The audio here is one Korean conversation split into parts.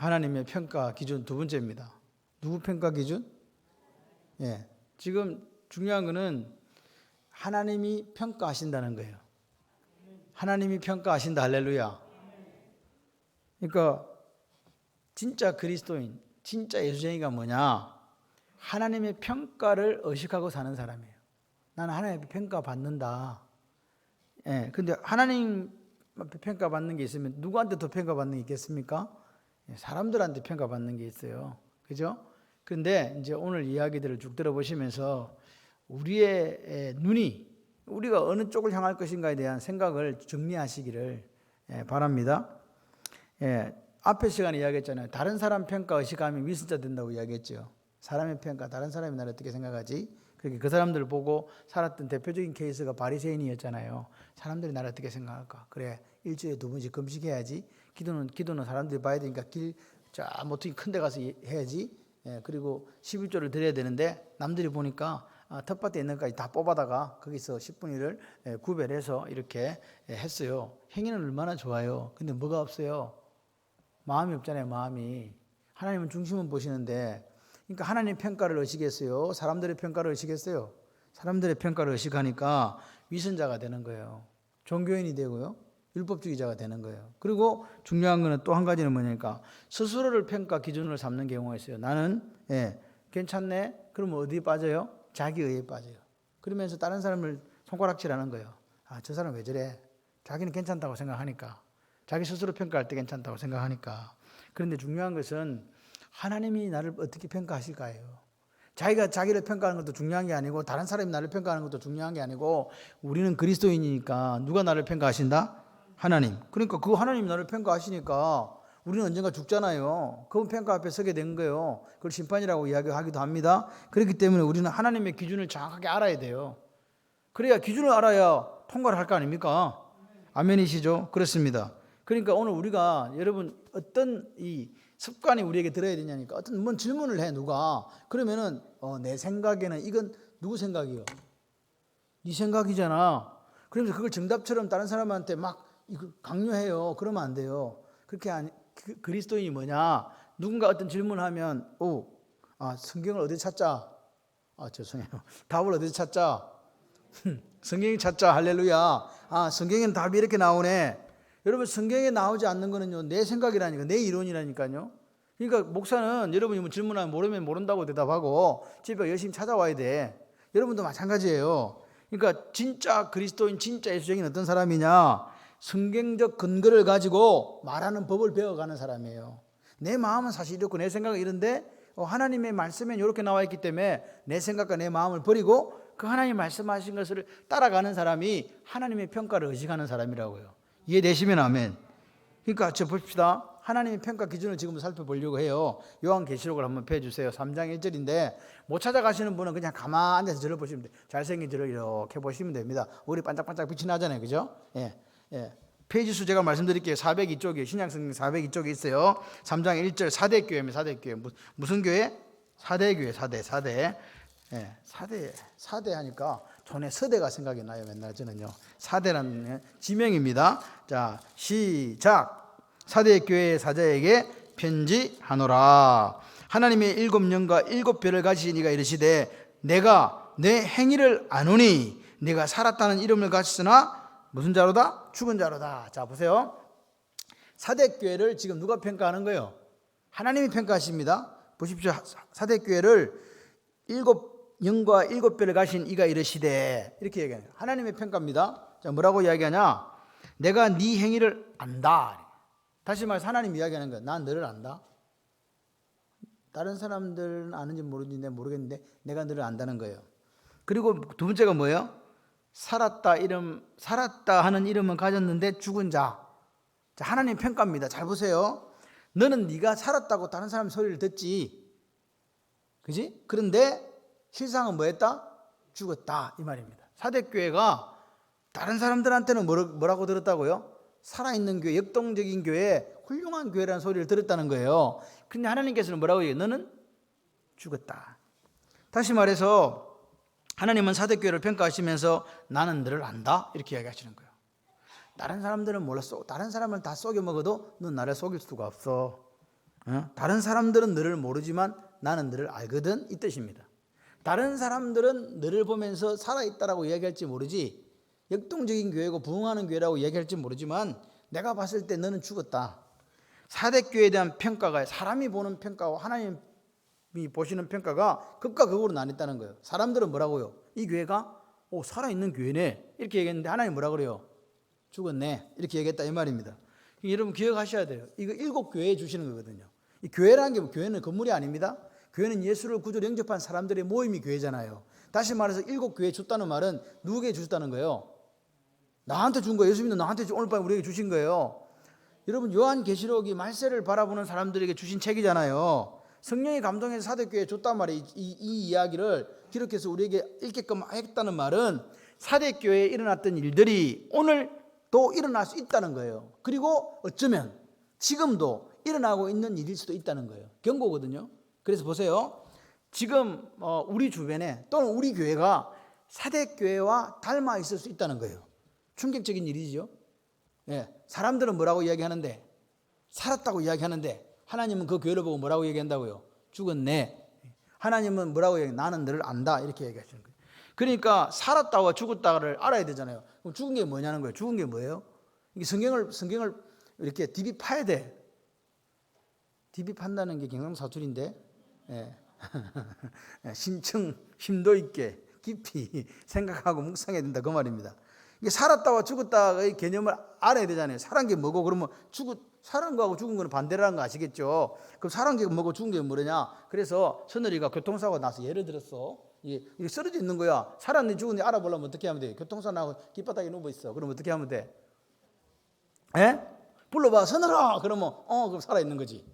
하나님의 평가 기준 두 번째입니다. 누구 평가 기준? 예. 지금 중요한 거는 하나님이 평가하신다는 거예요. 하나님이 평가하신다. 할렐루야. 그러니까 진짜 그리스도인, 진짜 예수쟁이가 뭐냐? 하나님의 평가를 의식하고 사는 사람이에요. 나는 하나님의 평가받는다. 예. 근데 하나님 앞에 평가받는 게 있으면 누구한테 더 평가받는 게 있겠습니까? 사람들한테 평가받는 게 있어요. 그죠? 그런데 이제 오늘 이야기들을 쭉 들어보시면서 우리의 눈이 우리가 어느 쪽을 향할 것인가에 대한 생각을 정리하시기를 바랍니다. 앞에 시간에 이야기했잖아요. 다른 사람 평가 의식하면 위선자 된다고 이야기했죠. 사람의 평가, 다른 사람이 나를 어떻게 생각하지? 그렇게 그 사람들을 보고 살았던 대표적인 케이스가 바리새인이었잖아요. 사람들이 나를 어떻게 생각할까? 그래, 일주일에 2번씩 금식해야지. 기도는 사람들이 봐야 되니까 모퉁이 큰 데 가서 해야지. 그리고 11조를 드려야 되는데 남들이 보니까 텃밭에 있는 것까지 다 뽑아다가 거기서 10분의 1을 구별해서 이렇게 했어요. 행위는 얼마나 좋아요. 근데 뭐가 없어요? 마음이 없잖아요. 마음이. 하나님은 중심은 보시는데, 그러니까 하나님 평가를 의식했어요? 사람들의 평가를 의식했어요? 사람들의 평가를 의식하니까 위선자가 되는 거예요. 종교인이 되고요. 율법주의자가 되는 거예요. 그리고 중요한 거는 또 한 가지는 뭐냐니까 스스로를 평가 기준으로 삼는 경우가 있어요. 나는 괜찮네? 그러면 어디에 빠져요? 자기의에 빠져요. 그러면서 다른 사람을 손가락질하는 거예요. 저 사람 왜 저래? 자기는 괜찮다고 생각하니까. 자기 스스로 평가할 때 괜찮다고 생각하니까. 그런데 중요한 것은 하나님이 나를 어떻게 평가하실까요? 자기가 자기를 평가하는 것도 중요한 게 아니고 다른 사람이 나를 평가하는 것도 중요한 게 아니고 우리는 그리스도인이니까 누가 나를 평가하신다? 하나님. 그러니까 그 하나님이 나를 평가하시니까 우리는 언젠가 죽잖아요. 그분 평가 앞에 서게 된 거예요. 그걸 심판이라고 이야기하기도 합니다. 그렇기 때문에 우리는 하나님의 기준을 정확하게 알아야 돼요. 그래야 기준을 알아야 통과를 할 거 아닙니까? 아멘이시죠? 그렇습니다. 그러니까 오늘 우리가 여러분 어떤 이 습관이 우리에게 들어야 되냐니까 어떤 질문을 해 누가 그러면은 내 생각에는 이건 누구 생각이요? 네 생각이잖아. 그러면서 그걸 정답처럼 다른 사람한테 막 강요해요. 그러면 안 돼요. 그렇게 그리스도인이 뭐냐? 누군가 어떤 질문하면 성경을 어디 찾자? 죄송해요. 답을 어디 찾자? 성경이 찾자. 할렐루야. 성경에는 답이 이렇게 나오네. 여러분 성경에 나오지 않는 거는요 내 생각이라니까 내 이론이라니까요. 그러니까 목사는 여러분이 질문하면 모르면 모른다고 대답하고 집에 열심히 찾아와야 돼. 여러분도 마찬가지예요. 그러니까 진짜 그리스도인 진짜 예수적인 어떤 사람이냐? 성경적 근거를 가지고 말하는 법을 배워가는 사람이에요. 내 마음은 사실 이렇고 내 생각은 이런데 하나님의 말씀에 이렇게 나와 있기 때문에 내 생각과 내 마음을 버리고 그 하나님 말씀하신 것을 따라가는 사람이 하나님의 평가를 의식하는 사람이라고요. 이해되시면 아멘. 그러니까 봅시다. 하나님의 평가 기준을 지금 살펴보려고 해요. 요한계시록을 한번 펴주세요. 3장 1절인데 못 찾아가시는 분은 그냥 가만히 앉아서 저를 보시면 돼요. 잘생긴 저를 이렇게 보시면 됩니다. 얼굴이 반짝반짝 빛이 나잖아요. 그죠? 페이지 수 제가 말씀드릴게요. 402쪽에 신약성경 402쪽에 있어요. 3장 1절 사대교회입니다. 사대교회. 무슨 교회? 사대교회. 사대. 사대 하니까 전에 서대가 생각이 나요. 맨날 저는요. 사대라는 지명입니다. 자, 시작. 사대교회의 사자에게 편지하노라. 하나님의 7영과 7별을 가지신 이가 이르시되 내가 내 행위를 아노니 내가 살았다는 이름을 가졌으나 무슨 자로다? 죽은 자로다. 자, 보세요. 사대교회를 지금 누가 평가하는 거예요? 하나님이 평가하십니다. 보십시오. 사대교회를 7영과 7별을 가신 이가 이르시되 이렇게 얘기해요. 하나님의 평가입니다. 자, 뭐라고 이야기하냐? 내가 네 행위를 안다. 다시 말해서 하나님 이야기하는 거예요. 난 너를 안다. 다른 사람들은 아는지 모르겠는데 내가 너를 안다는 거예요. 그리고 두 번째가 뭐예요? 살았다 하는 이름은 가졌는데 죽은 자. 자, 하나님 평가입니다. 잘 보세요. 너는 네가 살았다고 다른 사람 소리를 듣지. 그지? 그런데 실상은 뭐 했다? 죽었다. 이 말입니다. 사대교회가 다른 사람들한테는 뭐라고 들었다고요? 살아있는 교회, 역동적인 교회, 훌륭한 교회라는 소리를 들었다는 거예요. 그런데 하나님께서는 뭐라고 얘기해요? 너는 죽었다. 다시 말해서 하나님은 사대교회를 평가하시면서 나는 너를 안다 이렇게 이야기하시는 거예요. 다른 사람들은 몰라. 다른 사람을 다 속여 먹어도 넌 나를 속일 수가 없어. 다른 사람들은 너를 모르지만 나는 너를 알거든, 이 뜻입니다. 다른 사람들은 너를 보면서 살아있다라고 이야기할지 모르지, 역동적인 교회고 부흥하는 교회라고 이야기할지 모르지만 내가 봤을 때 너는 죽었다. 사대교회에 대한 평가가 사람이 보는 평가와 하나님이 보시는 평가가 극과 극으로 나뉘었다는 거예요. 사람들은 뭐라고요? 이 교회가 살아있는 교회네 이렇게 얘기했는데 하나님 뭐라 그래요? 죽었네 이렇게 얘기했다 이 말입니다. 여러분 기억하셔야 돼요. 이거 7교회에 주시는 거거든요. 이 교회라는 게 교회는 건물이 아닙니다. 교회는 예수를 구주로 영접한 사람들의 모임이 교회잖아요. 다시 말해서 7교회에 줬다는 말은 누구에게 주셨다는 거예요? 나한테 준 거예요. 예수 믿는 나한테 오늘 밤에 우리에게 주신 거예요. 여러분 요한계시록이 말세를 바라보는 사람들에게 주신 책이잖아요. 성령이 감동해서 사대교회에 줬단 말이에요. 이 이야기를 기록해서 우리에게 읽게끔 했다는 말은 사대교회에 일어났던 일들이 오늘 또 일어날 수 있다는 거예요. 그리고 어쩌면 지금도 일어나고 있는 일일 수도 있다는 거예요. 경고거든요. 그래서 보세요. 지금 우리 주변에 또는 우리 교회가 사대교회와 닮아 있을 수 있다는 거예요. 충격적인 일이죠. 예, 사람들은 뭐라고 이야기하는데? 살았다고 이야기하는데 하나님은 그 교회를 보고 뭐라고 얘기한다고요? 죽었네. 하나님은 뭐라고 얘기해요? 나는 너를 안다 이렇게 얘기하시는 거예요. 그러니까 살았다와 죽었다를 알아야 되잖아요. 그럼 죽은 게 뭐냐는 거예요. 죽은 게 뭐예요? 이게 성경을 이렇게 디비 파야 돼. 디비 판다는 게 경상사투리인데 예. 심도 있게 깊이 생각하고 묵상해야 된다 그 말입니다. 이게 살았다와 죽었다의 개념을 알아야 되잖아요. 살은 게 뭐고 그러면 살은 거하고 죽은 거는 반대라는 거 아시겠죠? 그럼 살은 게 뭐고 죽은 게 뭐냐? 그래서 선율이가 교통사고가 나서 예를 들었어. 이게 쓰러져 있는 거야. 살았는지 죽었는지 알아보려면 어떻게 하면 돼? 교통사고 나고 깃바닥에 누워 있어. 그럼 어떻게 하면 돼? 에? 불러봐. 선율아. 그러면 그럼 살아있는 거지.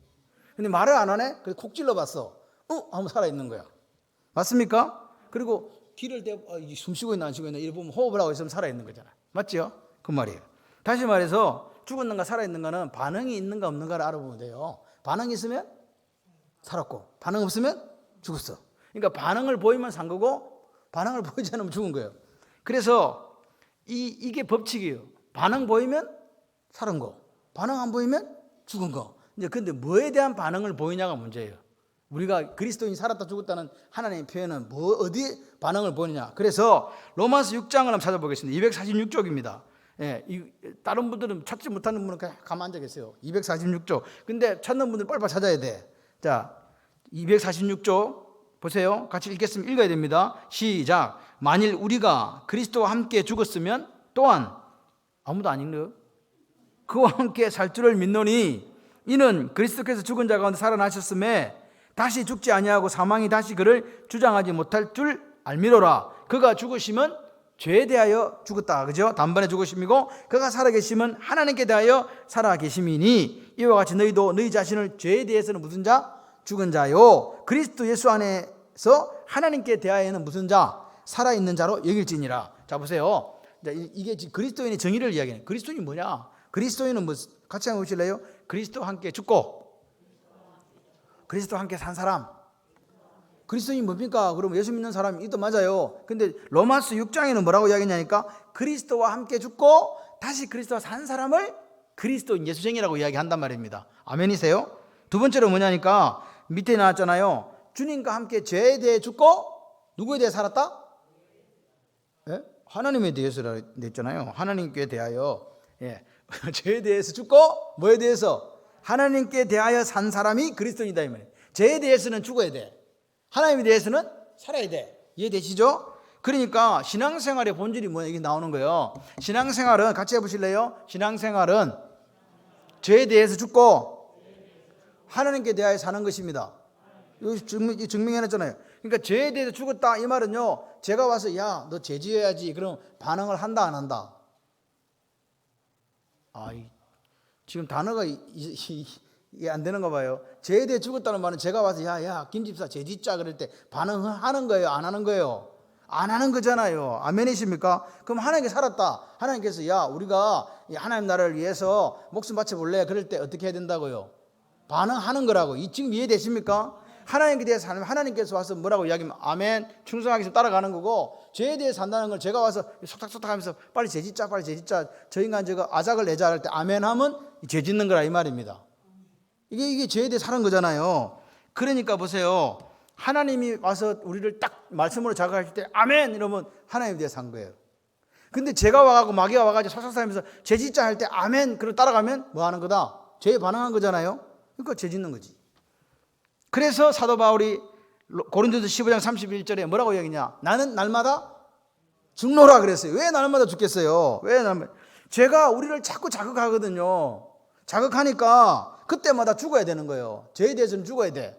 근데 말을 안 하네? 그래서 콕 찔러봤어. 하면 살아있는 거야. 맞습니까? 그리고 귀를 숨 쉬고 있나 안 쉬고 있나 이래 보면 호흡을 하고 있으면 살아있는 거잖아. 맞죠? 그 말이에요. 다시 말해서 죽었는가 살아있는가는 반응이 있는가 없는가를 알아보면 돼요. 반응이 있으면 살았고 반응 없으면 죽었어. 그러니까 반응을 보이면 산 거고 반응을 보이지 않으면 죽은 거예요. 그래서 이게 법칙이에요. 반응 보이면 살은 거, 반응 안 보이면 죽은 거. 이제 근데 뭐에 대한 반응을 보이냐가 문제예요. 우리가 그리스도인이 살았다 죽었다는 하나님의 표현은 어디에 반응을 보이느냐. 그래서 로마서 6장을 한번 찾아보겠습니다. 246쪽입니다. 예, 다른 분들은 찾지 못하는 분은 그냥 가만 앉아 계세요. 246쪽. 근데 찾는 분들 빨리빨리 찾아야 돼. 자, 246쪽 보세요. 같이 읽겠습니다. 읽어야 됩니다. 시작. 만일 우리가 그리스도와 함께 죽었으면 또한 아무도 안 읽네요. 그와 함께 살 줄을 믿노니 이는 그리스도께서 죽은 자 가운데 살아나셨음에 다시 죽지 아니하고 사망이 다시 그를 주장하지 못할 줄 알미로라. 그가 죽으심은 죄에 대하여 죽었다. 그죠? 단번에 죽으심이고 그가 살아계심은 하나님께 대하여 살아계심이니 이와 같이 너희도 너희 자신을 죄에 대해서는 무슨 자? 죽은 자요. 그리스도 예수 안에서 하나님께 대하여는 무슨 자? 살아있는 자로 여길지니라. 자 보세요. 이게 지금 그리스도인의 정의를 이야기해요. 그리스도인이 뭐냐? 그리스도인은 뭐 같이 한번 보실래요? 그리스도와 함께 죽고 그리스도와 함께 산 사람. 그리스도인이 뭡니까? 그러면 예수 믿는 사람이 이도 맞아요. 근데 로마서 6장에는 뭐라고 이야기하냐니까 그리스도와 함께 죽고 다시 그리스도와 산 사람을 그리스도인 예수쟁이라고 이야기한단 말입니다. 아멘이세요? 두 번째로 뭐냐니까 밑에 나왔잖아요. 주님과 함께 죄에 대해 죽고 누구에 대해 살았다? 예? 하나님에 대해서 냈잖아요. 하나님께 대하여 죄에 대해서 죽고 뭐에 대해서? 하나님께 대하여 산 사람이 그리스도인이다 이 말이에요. 죄에 대해서는 죽어야 돼. 하나님에 대해서는 살아야 돼. 이해되시죠? 그러니까 신앙생활의 본질이 뭐냐 이게 나오는 거예요. 신앙생활은 같이 해보실래요? 신앙생활은 죄에 대해서 죽고 하나님께 대하여 사는 것입니다. 여기 증명해놨잖아요. 그러니까 죄에 대해서 죽었다 이 말은요. 제가 와서 야 너 죄 지어야지 그럼 반응을 한다 안 한다? 지금 단어가 이게 안 되는가 봐요. 죄에 대해 죽었다는 말은 제가 와서 야 김집사 죄 짓자 그럴 때 반응하는 거예요? 안 하는 거예요? 안 하는 거잖아요. 아멘이십니까? 그럼 하나님께 살았다. 하나님께서 야 우리가 하나님 나라를 위해서 목숨 바쳐볼래? 그럴 때 어떻게 해야 된다고요? 반응하는 거라고. 지금 이해되십니까? 하나님께 대해서 살면 하나님께서 와서 뭐라고 이야기하면 아멘 충성하기 위해서 따라가는 거고 죄에 대해 산다는 걸 제가 와서 속닥속닥 하면서 빨리 죄 짓자 빨리 죄 짓자 저 인간 저거 아작을 내자 할 때 아멘 하면 죄 짓는 거라 이 말입니다. 이게 죄에 대해 사는 거잖아요. 그러니까 보세요. 하나님이 와서 우리를 딱 말씀으로 자극하실 때 아멘 이러면 하나님에 대해 산 거예요. 근데 제가 와가지고 마귀가 와가지고 살살살면서 죄 짓자 할 때 아멘 그러고 따라가면 뭐 하는 거다? 죄에 반응한 거잖아요. 그러니까 죄 짓는 거지. 그래서 사도 바울이 고린도서 15장 31절에 뭐라고 이야기냐? 나는 날마다 죽노라 그랬어요. 왜 날마다 죽겠어요? 왜 날마다? 죄가 우리를 자꾸 자극하거든요. 자극하니까 그때마다 죽어야 되는 거예요. 죄에 대해서는 죽어야 돼.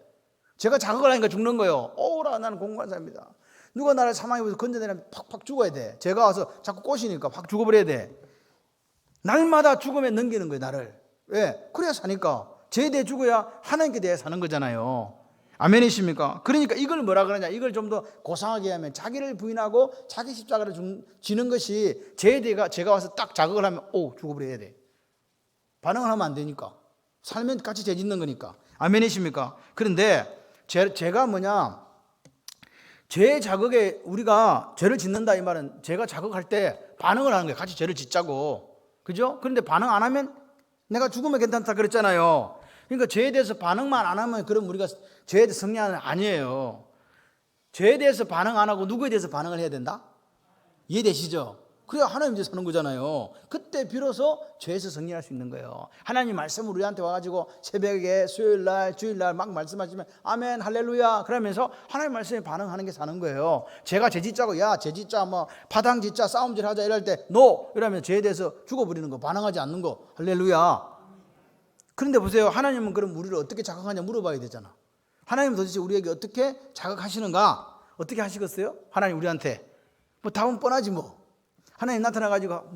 제가 자극을 하니까 죽는 거예요. 오라 나는 공부한 사람이다. 누가 나를 사망에서 건져내려면 팍팍 죽어야 돼. 제가 와서 자꾸 꼬시니까 확 죽어버려야 돼. 날마다 죽음에 넘기는 거예요. 나를. 왜? 그래야 사니까. 죄에 대해 죽어야 하나님께 대해 사는 거잖아요. 아멘이십니까? 그러니까 이걸 뭐라 그러냐? 이걸 좀 더 고상하게 하면 자기를 부인하고 자기 십자가를 지는 것이 죄에 대해 제가 와서 딱 자극을 하면 죽어버려야 돼. 반응을 하면 안 되니까. 살면 같이 죄 짓는 거니까. 아멘이십니까? 그런데 죄가 뭐냐? 죄 자극에 우리가 죄를 짓는다 이 말은 죄가 자극할 때 반응을 하는 거예요. 같이 죄를 짓자고. 그죠? 그런데 반응 안 하면 내가 죽으면 괜찮다 그랬잖아요. 그러니까 죄에 대해서 반응만 안 하면 그럼 우리가 죄에 대해서 승리하는 아니에요. 죄에 대해서 반응 안 하고 누구에 대해서 반응을 해야 된다? 이해되시죠? 그래야 하나님 이제 사는 거잖아요. 그때 비로소 죄에서 승리할 수 있는 거예요. 하나님 말씀을 우리한테 와가지고 새벽에 수요일날 주일날 막 말씀하시면 아멘 할렐루야 그러면서 하나님 말씀에 반응하는 게 사는 거예요. 제가 죄 짓자고 야 죄 짓자 뭐 파당 짓자 싸움질 하자 이럴 때 노 이러면 죄에 대해서 죽어버리는 거 반응하지 않는 거 할렐루야. 그런데 보세요. 하나님은 그럼 우리를 어떻게 자극하냐 물어봐야 되잖아. 하나님은 도대체 우리에게 어떻게 자극하시는가? 어떻게 하시겠어요? 하나님 우리한테 뭐 답은 뻔하지 뭐. 하나님 나타나가지고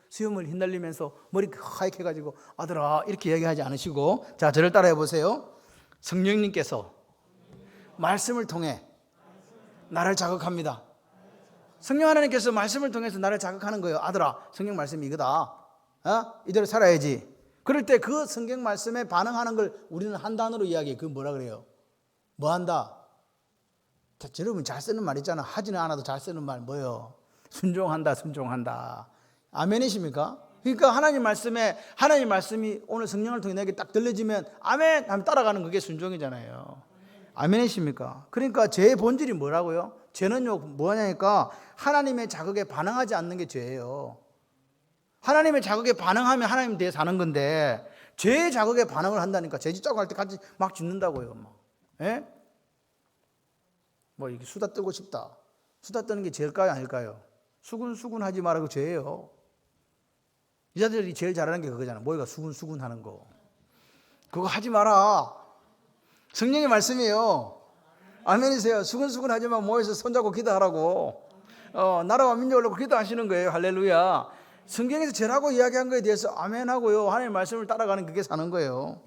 수염을 휘날리면서 머리 하얗게 해가지고 아들아 이렇게 얘기하지 않으시고 자 저를 따라해 보세요. 성령님께서 말씀을 통해 나를 자극합니다. 성령 하나님께서 말씀을 통해서 나를 자극하는 거예요. 아들아 성경 말씀이 이거다. 이대로 살아야지. 그럴 때 그 성경 말씀에 반응하는 걸 우리는 한 단어로 이야기해. 그건 뭐라 그래요? 뭐 한다? 자, 여러분 잘 쓰는 말 있잖아. 하지는 않아도 잘 쓰는 말 뭐예요? 순종한다, 순종한다. 아멘이십니까? 그러니까 하나님 말씀이 오늘 성령을 통해 내게 딱 들려지면 아멘 하면 따라가는 그게 순종이잖아요. 아멘이십니까? 그러니까 죄의 본질이 뭐라고요? 죄는요 뭐냐니까 하나님의 자극에 반응하지 않는 게 죄예요. 하나님의 자극에 반응하면 하나님 대해 사는 건데 죄의 자극에 반응을 한다니까 죄 짓자고 할 때 같이 막 짓는다고요. 예? 뭐 이렇게 수다 떨고 싶다. 수다 떠는 게 죄일까요 아닐까요? 수군수군 하지 말라고 죄예요. 여자들이 제일 잘하는 게 그거잖아. 뭐가 수군수군 하는 거. 그거 하지 마라. 성령의 말씀이에요. 아멘이세요. 수군수군 하지 마. 모여서 손잡고 기도하라고. 나라와 민족을 놓고 기도하시는 거예요. 할렐루야. 성경에서 죄라고 이야기한 거에 대해서 아멘하고요. 하나님의 말씀을 따라가는 그게 사는 거예요.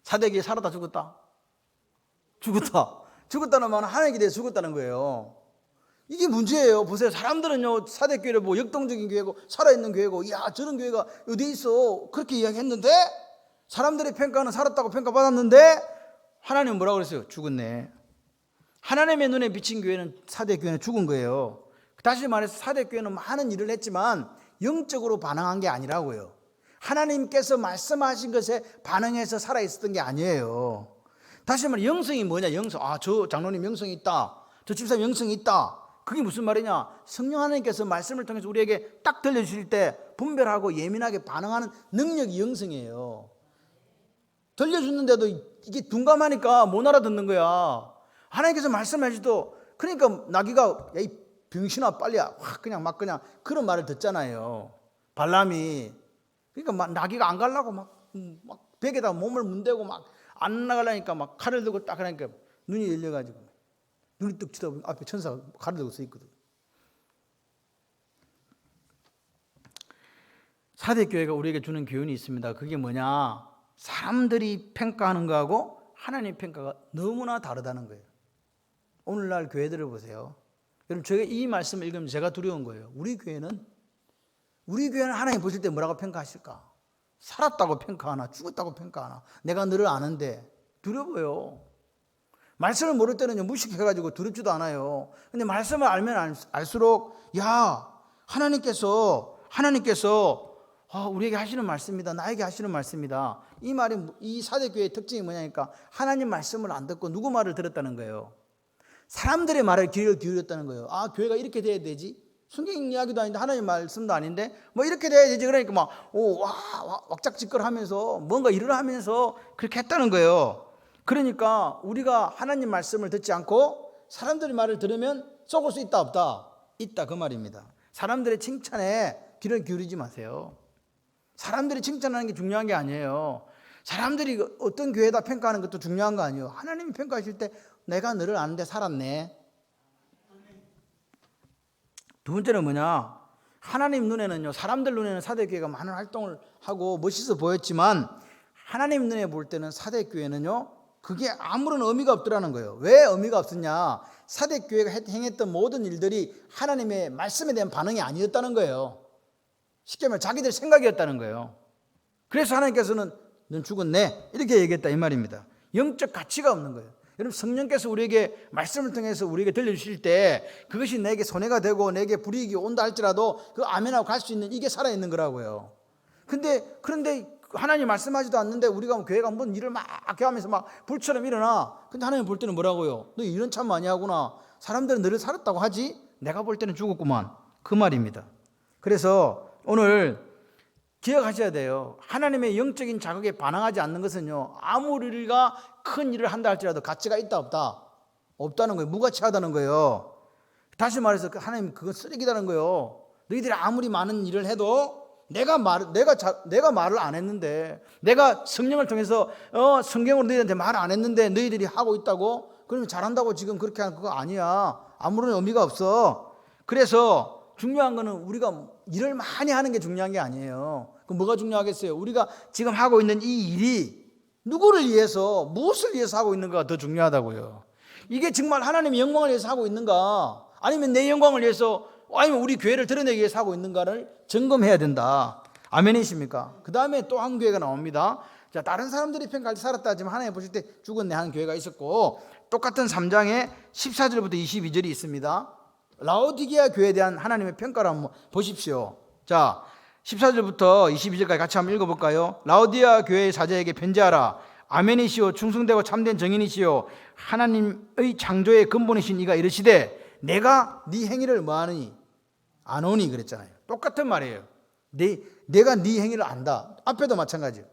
사대기에 살았다 죽었다. 죽었다는 말은 하나님께 대해 죽었다는 거예요. 이게 문제예요. 보세요. 사람들은요 사대교회를 뭐 역동적인 교회고 살아있는 교회고 야 저런 교회가 어디 있어 그렇게 이야기했는데 사람들의 평가는 살았다고 평가받았는데 하나님은 뭐라고 그랬어요? 죽었네. 하나님의 눈에 비친 교회는 사대교회는 죽은 거예요. 다시 말해서 사대교회는 많은 일을 했지만 영적으로 반응한 게 아니라고요. 하나님께서 말씀하신 것에 반응해서 살아있었던 게 아니에요. 다시 말해 영성이 뭐냐? 영성. 저 장로님 영성이 있다. 저 집사님 영성이 있다. 그게 무슨 말이냐? 성령 하나님께서 말씀을 통해서 우리에게 딱 들려주실 때 분별하고 예민하게 반응하는 능력이 영성이에요. 들려주는데도 이게 둔감하니까 못 알아듣는 거야. 하나님께서 말씀하시도 그러니까 나귀가 야, 이 병신아 빨리 확 그냥 그런 말을 듣잖아요. 발람이. 그러니까 나귀가 안 가려고 막 벽에다 몸을 문대고 막 안 나가려니까 막 칼을 들고 딱 하니까 눈이 열려가지고 눈이 떡 치다 보면 앞에 천사가 칼을 들고 서 있거든. 사대교회가 우리에게 주는 교훈이 있습니다. 그게 뭐냐? 사람들이 평가하는 거하고 하나님 평가가 너무나 다르다는 거예요. 오늘날 교회들을 보세요. 여러분 제가 이 말씀을 읽으면 제가 두려운 거예요. 우리 교회는 하나님 보실 때 뭐라고 평가하실까? 살았다고 평가하나 죽었다고 평가하나 내가 너를 아는데 두려워요. 말씀을 모를 때는 무식해가지고 두렵지도 않아요. 근데 말씀을 알면 알수록 야 하나님께서 우리에게 하시는 말씀이다. 나에게 하시는 말씀이다. 이 말이, 이 사대교회의 특징이 뭐냐니까 하나님 말씀을 안 듣고 누구 말을 들었다는 거예요. 사람들의 말에 귀를 기울였다는 거예요. 교회가 이렇게 돼야 되지. 성경 이야기도 아닌데 하나님 말씀도 아닌데 뭐 이렇게 돼야 되지. 그러니까 막 왁작지껄하면서 뭔가 일을 하면서 그렇게 했다는 거예요. 그러니까 우리가 하나님 말씀을 듣지 않고 사람들의 말을 들으면 속을 수 있다 없다? 있다, 그 말입니다. 사람들의 칭찬에 귀를 기울이지 마세요. 사람들이 칭찬하는 게 중요한 게 아니에요. 사람들이 어떤 교회다 평가하는 것도 중요한 거 아니에요. 하나님이 평가하실 때 내가 너를 아는데 살았네. 두 번째는 뭐냐? 하나님 눈에는요, 사람들 눈에는 사대교회가 많은 활동을 하고 멋있어 보였지만 하나님 눈에 볼 때는 사대교회는요, 그게 아무런 의미가 없더라는 거예요. 왜 의미가 없었냐? 사대교회가 행했던 모든 일들이 하나님의 말씀에 대한 반응이 아니었다는 거예요. 쉽게 말하면 자기들 생각이었다는 거예요. 그래서 하나님께서는 넌 죽었네 이렇게 얘기했다 이 말입니다. 영적 가치가 없는 거예요. 여러분, 성령께서 우리에게 말씀을 통해서 우리에게 들려주실 때 그것이 내게 손해가 되고 내게 불이익이 온다 할지라도 그 아멘하고 갈 수 있는 이게 살아있는 거라고요. 그런데 하나님 말씀하지도 않는데 우리가 교회가 한번 일을 막 하면서 막 불처럼 일어나. 근데 하나님 볼 때는 뭐라고요? 너 이런 참 많이 하구나. 사람들은 너를 살았다고 하지 내가 볼 때는 죽었구만, 그 말입니다. 그래서 오늘 기억하셔야 돼요. 하나님의 영적인 자극에 반응하지 않는 것은요, 아무리 우리가 큰 일을 한다 할지라도 가치가 있다 없다? 없다는 거예요. 무가치하다는 거예요. 다시 말해서 하나님 그건 쓰레기다는 거예요. 너희들이 아무리 많은 일을 해도 내가 말을 안 했는데, 내가 성령을 통해서 성경으로 너희들한테 말 안 했는데 너희들이 하고 있다고? 그러면 잘한다고 지금 그렇게 하는 그거 아니야. 아무런 의미가 없어. 그래서 중요한 거는 우리가 일을 많이 하는 게 중요한 게 아니에요. 그럼 뭐가 중요하겠어요? 우리가 지금 하고 있는 이 일이 누구를 위해서, 무엇을 위해서 하고 있는가가 더 중요하다고요. 이게 정말 하나님의 영광을 위해서 하고 있는가, 아니면 내 영광을 위해서, 아니면 우리 교회를 드러내기 위해서 하고 있는가를 점검해야 된다. 아멘이십니까? 그 다음에 또 한 교회가 나옵니다. 자, 다른 사람들이 평가할 때 살았다 하지만 하나님 보실 때 죽었네 하는 교회가 있었고, 똑같은 3장에 14절부터 22절이 있습니다. 라오디게아 교회에 대한 하나님의 평가를 한번 보십시오. 자, 14절부터 22절까지 같이 한번 읽어볼까요? 라오디게아 교회의 사자에게 편지하라. 아멘이시오, 충성되고 참된 정인이시오, 하나님의 창조의 근본이신 이가 이르시되 내가 네 행위를 뭐하느니 아노니 그랬잖아요. 똑같은 말이에요. 내가 네 행위를 안다. 앞에도 마찬가지예요.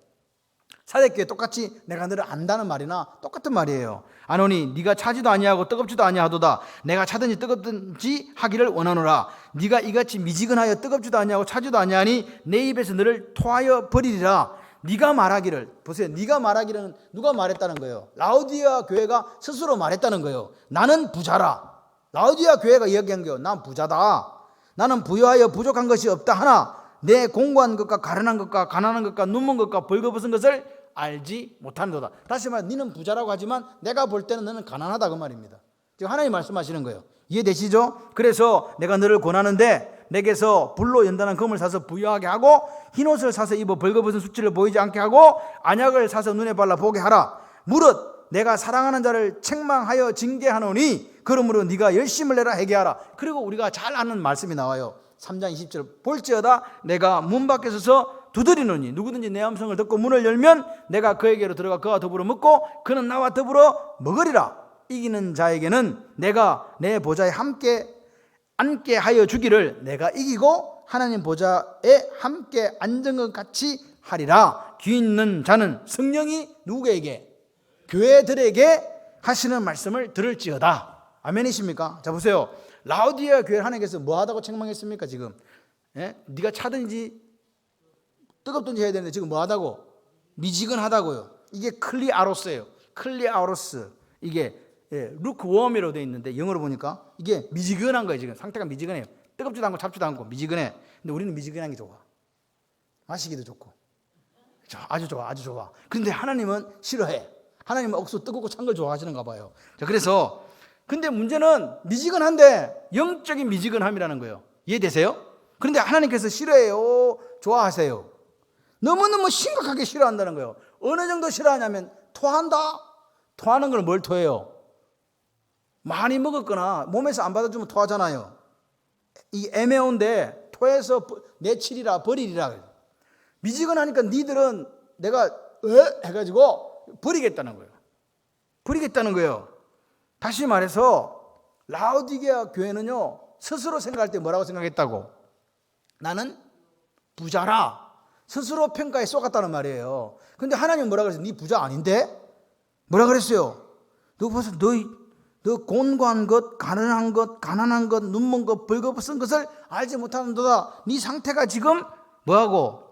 사대교회 똑같이 내가 너를 안다는 말이나 똑같은 말이에요. 아노니 네가 차지도 아니하고 뜨겁지도 아니하도다. 내가 차든지 뜨겁든지 하기를 원하노라. 네가 이같이 미지근하여 뜨겁지도 아니하고 차지도 아니하니 내 입에서 너를 토하여 버리리라. 네가 말하기를, 보세요, 네가 말하기를 누가 말했다는 거예요? 라오디게아 교회가 스스로 말했다는 거예요. 나는 부자라. 라오디게아 교회가 이야기한 거예요. 난 부자다. 나는 부유하여 부족한 것이 없다 하나 내 공고한 것과 가련한 것과 가난한 것과 눈먼 것과 벌거벗은 것을 알지 못하는도다. 다시 말해, 너는 부자라고 하지만 내가 볼 때는 너는 가난하다, 그 말입니다. 지금 하나님 말씀하시는 거예요. 이해되시죠? 그래서 내가 너를 권하는데 내게서 불로 연단한 금을 사서 부유하게 하고 흰옷을 사서 입어 벌거벗은 수치를 보이지 않게 하고 안약을 사서 눈에 발라 보게 하라. 무릇 내가 사랑하는 자를 책망하여 징계하노니 그러므로 네가 열심을 내라 회개하라. 그리고 우리가 잘 아는 말씀이 나와요. 3장 20절 볼지어다 내가 문 밖에 서서 두드리노니 누구든지 내 음성을 듣고 문을 열면 내가 그에게로 들어가 그와 더불어 먹고 그는 나와 더불어 먹으리라. 이기는 자에게는 내가 내 보좌에 함께 앉게 하여 주기를 내가 이기고 하나님 보좌에 함께 앉은 것 같이 하리라. 귀 있는 자는 성령이 누구에게? 교회들에게 하시는 말씀을 들을지어다. 아멘이십니까? 자, 보세요. 라오디게아 교회 하나님께서 뭐 하다고 책망했습니까? 지금 네가 차든지 뜨겁든지 해야 되는데 지금 뭐 하다고? 미지근하다고요. 이게 클리아로스예요. 클리아로스. 이게 루크웜이라고 되어 있는데 영어로 보니까 이게 미지근한 거예요. 지금 상태가 미지근해요. 뜨겁지도 않고 찹지도 않고 미지근해. 근데 우리는 미지근한 게 좋아. 마시기도 좋고 아주 좋아, 아주 좋아. 그런데 하나님은 싫어해. 하나님은 억수 뜨겁고 찬 걸 좋아하시는가 봐요. 자, 그래서 근데 문제는 미지근한데 영적인 미지근함이라는 거예요. 이해되세요? 그런데 하나님께서 싫어해요, 좋아하세요? 너무너무 심각하게 싫어한다는 거예요. 어느 정도 싫어하냐면 토한다? 토하는 걸 뭘 토해요? 많이 먹었거나 몸에서 안 받아주면 토하잖아요. 이 애매한데 토해서 내치리라 버리리라. 미지근하니까 니들은 내가 해가지고 버리겠다는 거예요. 버리겠다는 거예요. 다시 말해서 라오디게아 교회는요, 스스로 생각할 때 뭐라고 생각했다고? 나는 부자라. 스스로 평가에 쏘갔다는 말이에요. 근데 하나님은 뭐라 그랬어요? 네 부자 아닌데? 뭐라 그랬어요? 너 벌써 너 곤고한 것, 가난한 것, 눈먼 것, 벌거벗은 것을 알지 못하는도다. 네 상태가 지금 뭐하고?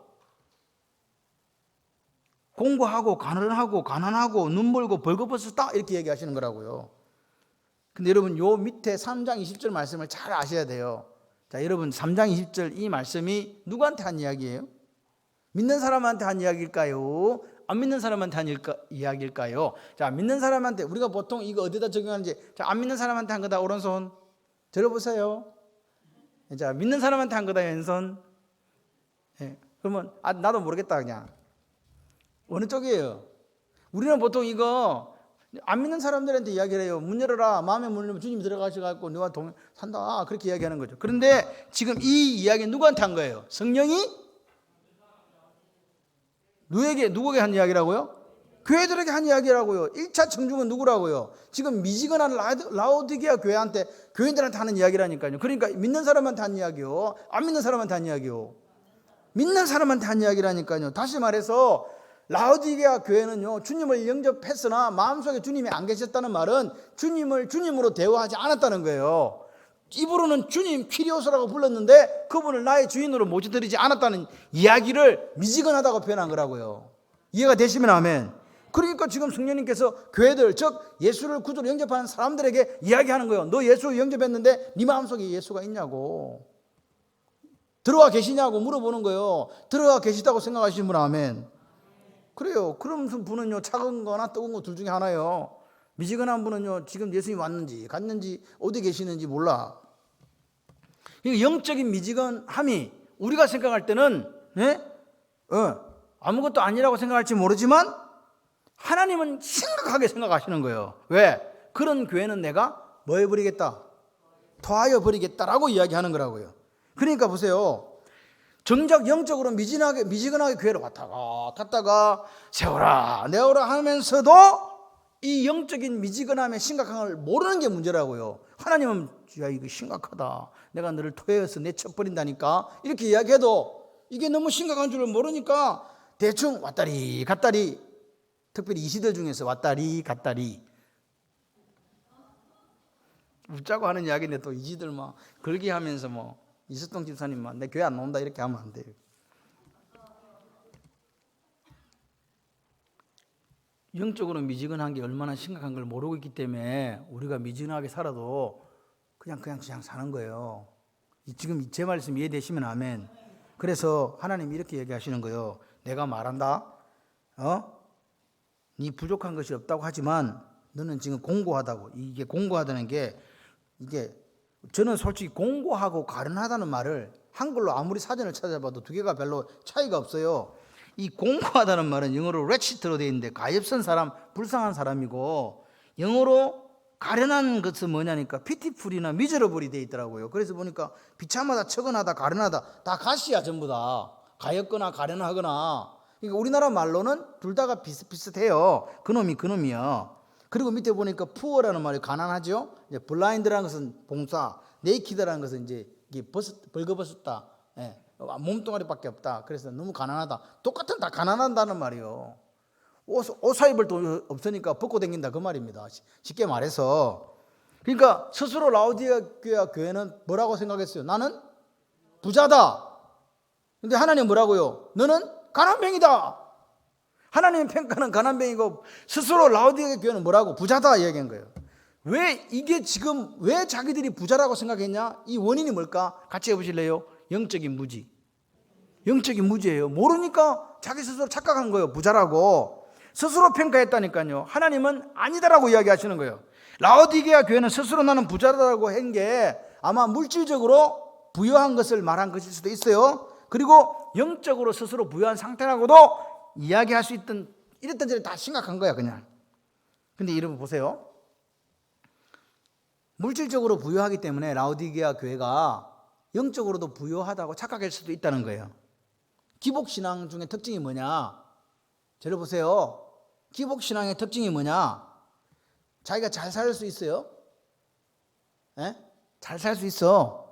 공고하고 가난하고 눈멀고 벌거벗었다 이렇게 얘기하시는 거라고요. 근데 여러분 요 밑에 3장 20절 말씀을 잘 아셔야 돼요. 자, 여러분 3장 20절 이 말씀이 누구한테 한 이야기예요? 믿는 사람한테 한 이야기일까요? 안 믿는 사람한테 한 이야기일까요? 자, 믿는 사람한테 우리가 보통 이거 어디다 적용하는지, 자, 안 믿는 사람한테 한 거다 오른손 들어보세요. 자, 믿는 사람한테 한 거다 왼손. 예, 그러면 나도 모르겠다 그냥. 어느 쪽이에요? 우리는 보통 이거 안 믿는 사람들한테 이야기를 해요. 문 열어라. 마음의 문을 열면 주님이 들어가셔서 너와 산다. 그렇게 이야기하는 거죠. 그런데 지금 이 이야기는 누구한테 한 거예요? 성령이 누구에게 한 이야기라고요? 교회들에게 한 이야기라고요. 1차 청중은 누구라고요? 지금 미지근한 라오디게아 교인들한테 하는 이야기라니까요. 그러니까 믿는 사람한테 한 이야기요. 안 믿는 사람한테 한 이야기요. 믿는 사람한테 한 이야기라니까요. 다시 말해서 라오디게아 교회는요, 주님을 영접했으나 마음속에 주님이 안 계셨다는 말은 주님을 주님으로 대우하지 않았다는 거예요. 입으로는 주님 키리오스라고 불렀는데 그분을 나의 주인으로 모셔드리지 않았다는 이야기를 미지근하다고 표현한 거라고요. 이해가 되시면 아멘. 그러니까 지금 성령님께서 교회들, 즉 예수를 구주로 영접하는 사람들에게 이야기하는 거예요. 너 예수 영접했는데 네 마음속에 예수가 있냐고, 들어와 계시냐고 물어보는 거예요. 들어와 계시다고 생각하시는 분은 아멘. 그래요. 그런 분은요, 차가운 거나 뜨거운 거 둘 중에 하나예요. 미지근한 분은요, 지금 예수님이 왔는지 갔는지 어디 계시는지 몰라. 영적인 미지근함이 우리가 생각할 때는 아무것도 아니라고 생각할지 모르지만 하나님은 심각하게 생각하시는 거예요. 왜? 그런 교회는 내가 뭐 해버리겠다? 토하여 버리겠다라고 이야기하는 거라고요. 그러니까 보세요. 정작 영적으로 미지근하게 교회를 갔다가 세워라 내어라 하면서도 이 영적인 미지근함의 심각함을 모르는 게 문제라고요. 하나님은 야, 이거 심각하다. 내가 너를 토해서 내쳐버린다니까. 이렇게 이야기해도 이게 너무 심각한 줄을 모르니까 대충 왔다리 갔다리, 특별히 이 시대 중에서 왔다리 갔다리 웃자고 하는 이야기인데 또 이지들 막 걸기하면서 뭐 이수동 집사님만 내 교회 안 나온다 이렇게 하면 안 돼요. 영적으로 미지근한 게 얼마나 심각한 걸 모르고 있기 때문에 우리가 미지근하게 살아도 그냥 사는 거예요. 지금 제 말씀 이해되시면 아멘. 그래서 하나님이 이렇게 얘기하시는 거예요. 내가 말한다. 네 부족한 것이 없다고 하지만 너는 지금 공고하다고. 이게 공고하다는 게 이게 저는 솔직히 공고하고 가련하다는 말을 한글로 아무리 사전을 찾아봐도 두 개가 별로 차이가 없어요. 이 공고하다는 말은 영어로 wretched로 되어 있는데 가엾은 사람, 불쌍한 사람이고, 영어로 가련한 것은 뭐냐니까 pitiful이나 miserable이 되어 있더라고요. 그래서 보니까 비참하다, 처근하다, 가련하다 다 가시야 전부 다. 가엾거나 가련하거나. 그러니까 우리나라 말로는 둘 다가 비슷해요. 그놈이야. 그리고 밑에 보니까 poor라는 말이 가난하죠. 이제 blind라는 것은 봉사, naked라는 것은 이제 벌거벗었다. 예, 몸뚱아리밖에 없다. 그래서 너무 가난하다. 똑같은 다 가난하다는 말이에요. 옷 사입을 돈 없으니까 벗고 다닌다 그 말입니다. 쉽게 말해서. 그러니까 스스로 라오디게아 교회는 뭐라고 생각했어요? 나는 부자다. 근데 하나님 뭐라고요? 너는 가난뱅이다. 하나님의 평가는 가난뱅이고 스스로 라오디게아 교회는 뭐라고? 부자다 얘기한 거예요. 왜 이게 지금 왜 자기들이 부자라고 생각했냐? 이 원인이 뭘까? 같이 해보실래요? 영적인 무지. 영적인 무지예요. 모르니까 자기 스스로 착각한 거예요. 부자라고. 스스로 평가했다니까요. 하나님은 아니다라고 이야기하시는 거예요. 라오디게아 교회는 스스로 나는 부자라고 한 게 아마 물질적으로 부여한 것을 말한 것일 수도 있어요. 그리고 영적으로 스스로 부여한 상태라고도 이야기할 수 있던, 이랬던 저랬 다 심각한 거야 그냥. 근데 여러분 보세요. 물질적으로 부여하기 때문에 라오디게아 교회가 영적으로도 부여하다고 착각할 수도 있다는 거예요. 기복신앙 중에 특징이 뭐냐? 들어보세요. 기복신앙의 특징이 뭐냐? 자기가 잘 살 수 있어요? 예? 잘 살 수 있어.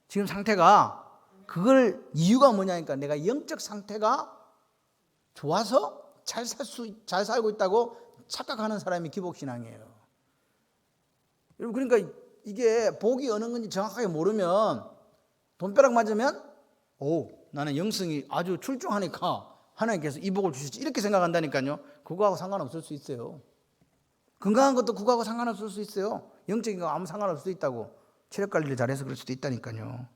지금 상태가. 그걸 이유가 뭐냐니까 내가 영적 상태가 좋아서 잘 살고 있다고 착각하는 사람이 기복신앙이에요. 여러분, 그러니까 이게 복이 어느 건지 정확하게 모르면 돈벼락 맞으면 나는 영성이 아주 출중하니까 하나님께서 이 복을 주시지 이렇게 생각한다니까요. 그거하고 상관없을 수 있어요. 건강한 것도 그거하고 상관없을 수 있어요. 영적인 거 아무 상관없을 수 있다고. 체력 관리를 잘해서 그럴 수도 있다니까요.